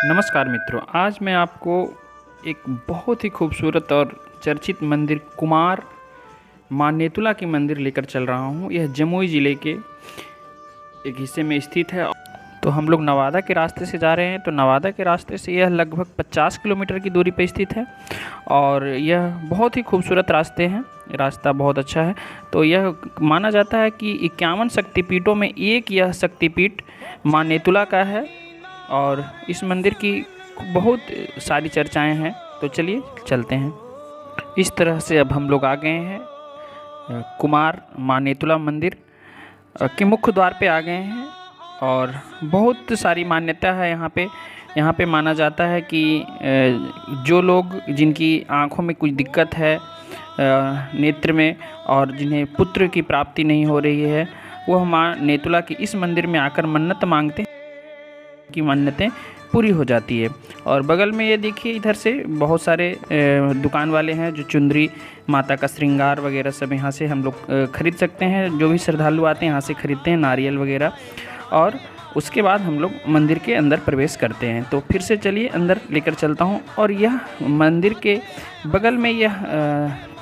नमस्कार मित्रों, आज मैं आपको एक बहुत ही खूबसूरत और चर्चित मंदिर कुमार माँ नेतुला की मंदिर लेकर चल रहा हूँ। यह जमुई ज़िले के एक हिस्से में स्थित है। तो हम लोग नवादा के रास्ते से जा रहे हैं। तो नवादा के रास्ते से यह लगभग 50 किलोमीटर की दूरी पर स्थित है और यह बहुत ही खूबसूरत रास्ते हैं। रास्ता बहुत अच्छा है। तो यह माना जाता है कि 51 शक्तिपीठों में एक यह शक्तिपीठ माँ नेतुला का है और इस मंदिर की बहुत सारी चर्चाएं हैं। तो चलिए चलते हैं। इस तरह से अब हम लोग आ गए हैं कुमार माँ नेतुला मंदिर के मुख्य द्वार पे आ गए हैं और बहुत सारी मान्यता है यहाँ पे। यहाँ पे माना जाता है कि जो लोग जिनकी आँखों में कुछ दिक्कत है नेत्र में और जिन्हें पुत्र की प्राप्ति नहीं हो रही है, वह माँ नेतुला की इस मंदिर में आकर मन्नत मांगते हैं की मन्नतें पूरी हो जाती है। और बगल में ये देखिए, इधर से बहुत सारे दुकान वाले हैं जो चुंदरी माता का श्रृंगार वगैरह सब यहाँ से हम लोग खरीद सकते हैं। जो भी श्रद्धालु आते हैं यहाँ से खरीदते हैं, नारियल वगैरह। और उसके बाद हम लोग मंदिर के अंदर प्रवेश करते हैं। तो फिर से चलिए अंदर लेकर चलता हूँ। और यह मंदिर के बगल में यह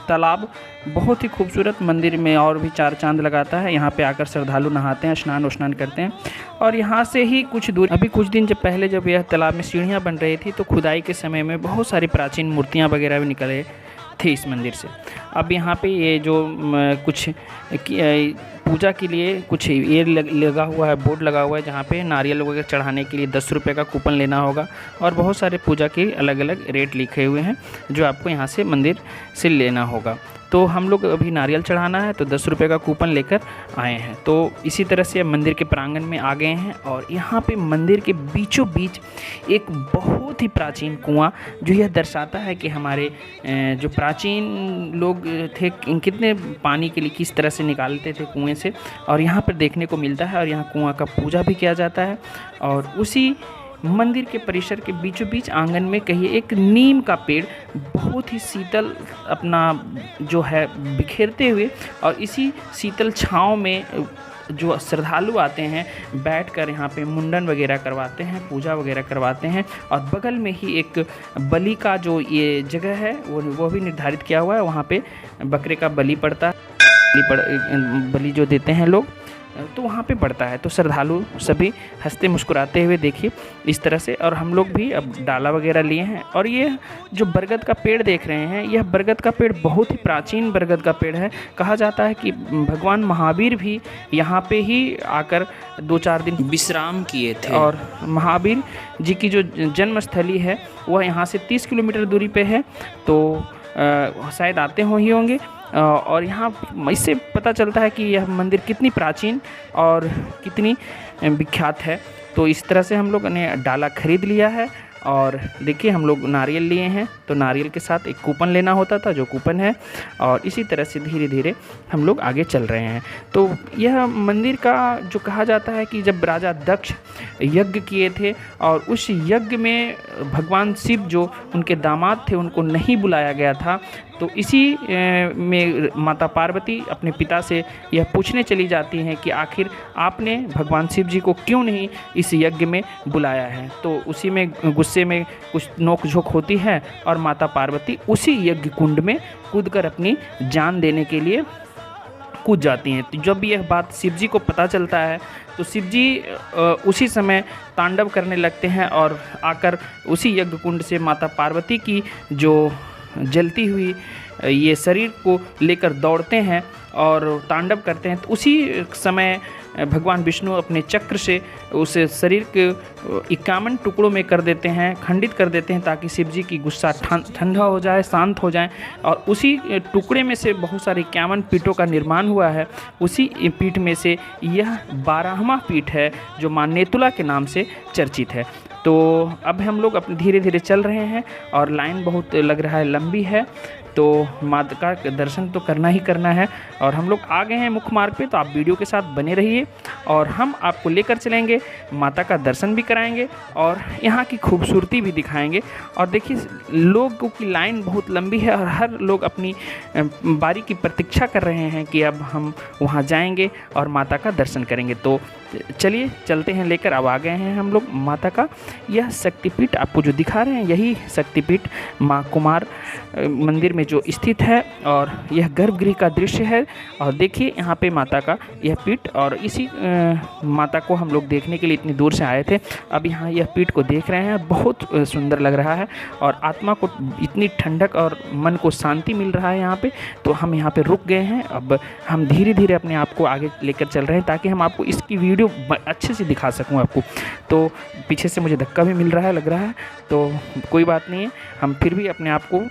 तालाब बहुत ही खूबसूरत मंदिर में और भी चार चांद लगाता है। यहाँ पे आकर श्रद्धालु नहाते हैं, स्नान करते हैं। और यहाँ से ही कुछ दूर, अभी कुछ दिन जब पहले जब यह तालाब में सीढ़ियाँ बन रही थी तो खुदाई के समय में बहुत सारी प्राचीन मूर्तियाँ वगैरह भी निकले थे इस मंदिर से। अब यहाँ पे ये जो कुछ पूजा के लिए कुछ ये लगा हुआ है, बोर्ड लगा हुआ है जहाँ पे नारियल वगैरह चढ़ाने के लिए 10 रुपये का कूपन लेना होगा और बहुत सारे पूजा के अलग अलग रेट लिखे हुए हैं जो आपको यहाँ से मंदिर से लेना होगा। तो हम लोग अभी नारियल चढ़ाना है तो 10 रुपये का कूपन लेकर आए हैं। तो इसी तरह से मंदिर के प्रांगण में आ गए हैं और यहाँ पे मंदिर के बीचों बीच एक बहुत ही प्राचीन कुआं, जो यह दर्शाता है कि हमारे जो प्राचीन लोग थे कितने पानी के लिए किस तरह से निकालते थे कुएं से, और यहाँ पर देखने को मिलता है। और यहाँ कुआं का पूजा भी किया जाता है। और उसी मंदिर के परिसर के बीचों बीच आंगन में कहिए एक नीम का पेड़ बहुत ही शीतल अपना जो है बिखेरते हुए, और इसी शीतल छाँव में जो श्रद्धालु आते हैं बैठकर यहाँ पे मुंडन वगैरह करवाते हैं, पूजा वगैरह करवाते हैं। और बगल में ही एक बलि का जो ये जगह है वो भी निर्धारित किया हुआ है। वहाँ पे बकरे का बलि पड़ता है, बलि जो देते हैं लोग, तो वहाँ पे पड़ता है। तो श्रद्धालु सभी हंसते मुस्कुराते हुए देखिए इस तरह से। और हम लोग भी अब डाला वगैरह लिए हैं। और ये जो बरगद का पेड़ देख रहे हैं, यह बरगद का पेड़ बहुत ही प्राचीन बरगद का पेड़ है। कहा जाता है कि भगवान महावीर भी यहाँ पे ही आकर 2-4 दिन विश्राम किए थे। और महावीर जी की जो जन्मस्थली है वह यहाँ से 30 किलोमीटर दूरी पे है। तो शायद आते ही होंगे। और यहाँ इससे पता चलता है कि यह मंदिर कितनी प्राचीन और कितनी विख्यात है। तो इस तरह से हम लोग ने डाला खरीद लिया है। और देखिए हम लोग नारियल लिए हैं, तो नारियल के साथ एक कूपन लेना होता था जो कूपन है। और इसी तरह से धीरे धीरे हम लोग आगे चल रहे हैं। तो यह मंदिर का जो कहा जाता है कि जब राजा दक्ष यज्ञ किए थे और उस यज्ञ में भगवान शिव जो उनके दामाद थे उनको नहीं बुलाया गया था, तो इसी में माता पार्वती अपने पिता से यह पूछने चली जाती हैं कि आखिर आपने भगवान शिव जी को क्यों नहीं इस यज्ञ में बुलाया है। तो उसी में गुस्से में कुछ नोक झोंक होती है और माता पार्वती उसी यज्ञ कुंड में कूदकर अपनी जान देने के लिए कूद जाती हैं। तो जब यह बात शिव जी को पता चलता है तो शिव जी उसी समय तांडव करने लगते हैं और आकर उसी यज्ञ कुंड से माता पार्वती की जो जलती हुई ये शरीर को लेकर दौड़ते हैं और तांडव करते हैं। तो उसी समय भगवान विष्णु अपने चक्र से उस शरीर के 51 टुकड़ों में कर देते हैं, खंडित कर देते हैं, ताकि शिव जी की गुस्सा ठंडा हो जाए, शांत हो जाए। और उसी टुकड़े में से बहुत सारे 51 पीठों का निर्माण हुआ है। उसी पीठ में से यह 12वां पीठ है जो माँ नेतुला के नाम से चर्चित है। तो अब हम लोग अपने धीरे धीरे चल रहे हैं और लाइन बहुत लग रहा है लंबी है। तो माता का दर्शन तो करना ही करना है। और हम लोग आ गए हैं मुख्य मार्ग पे, तो आप वीडियो के साथ बने रहिए और हम आपको लेकर चलेंगे, माता का दर्शन भी कराएंगे और यहाँ की खूबसूरती भी दिखाएंगे। और देखिए लोगों की लाइन बहुत लंबी है और हर लोग अपनी बारी की प्रतीक्षा कर रहे हैं कि अब हम वहाँ जाएंगे और माता का दर्शन करेंगे। तो चलिए चलते हैं लेकर। अब आ गए हैं हम लोग माता का यह शक्तिपीठ, आपको जो दिखा रहे हैं यही शक्तिपीठ माँ कुमार मंदिर में जो स्थित है, और यह गर्भगृह का दृश्य है। और देखिए यहाँ पे माता का यह पीठ, और इसी माता को हम लोग देखने के लिए इतनी दूर से आए थे। अब यहाँ यह पीठ को देख रहे हैं, बहुत सुंदर लग रहा है और आत्मा को इतनी ठंडक और मन को शांति मिल रहा है यहाँ पे। तो हम यहाँ पे रुक गए हैं। अब हम धीरे धीरे अपने आप को आगे लेकर चल रहे हैं ताकि हम आपको इसकी वीडियो अच्छे से दिखा सकूं आपको। तो पीछे से मुझे धक्का भी मिल रहा है, लग रहा है, तो कोई बात नहीं है, हम फिर भी अपने आप को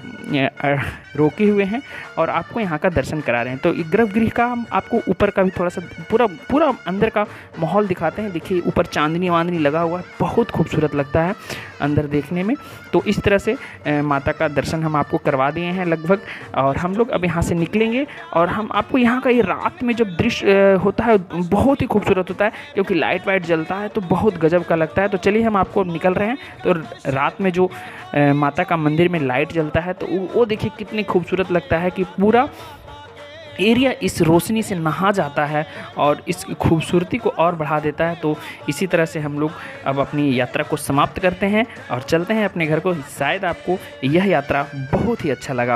रोके हुए हैं और आपको यहाँ का दर्शन करा रहे हैं। तो गर्भगृह का हम आपको ऊपर का भी थोड़ा सा पूरा अंदर का माहौल दिखाते हैं। देखिए ऊपर चांदनी वांदनी लगा हुआ है, बहुत खूबसूरत लगता है अंदर देखने में। तो इस तरह से माता का दर्शन हम आपको करवा दिए हैं लगभग, और हम लोग अब यहाँ से निकलेंगे और हम आपको यहाँ का ये रात में जब दृश्य होता है बहुत ही खूबसूरत होता है, क्योंकि लाइट वाइट जलता है तो बहुत गजब का लगता है। तो चलिए हम आपको निकल रहे हैं। तो रात में जो माता का मंदिर में लाइट जलता है तो वो देखिए कितनी खूबसूरत लगता है कि पूरा एरिया इस रोशनी से नहा जाता है और इस खूबसूरती को और बढ़ा देता है। तो इसी तरह से हम लोग अब अपनी यात्रा को समाप्त करते हैं और चलते हैं अपने घर को। शायद आपको यह यात्रा बहुत ही अच्छा लगा हो।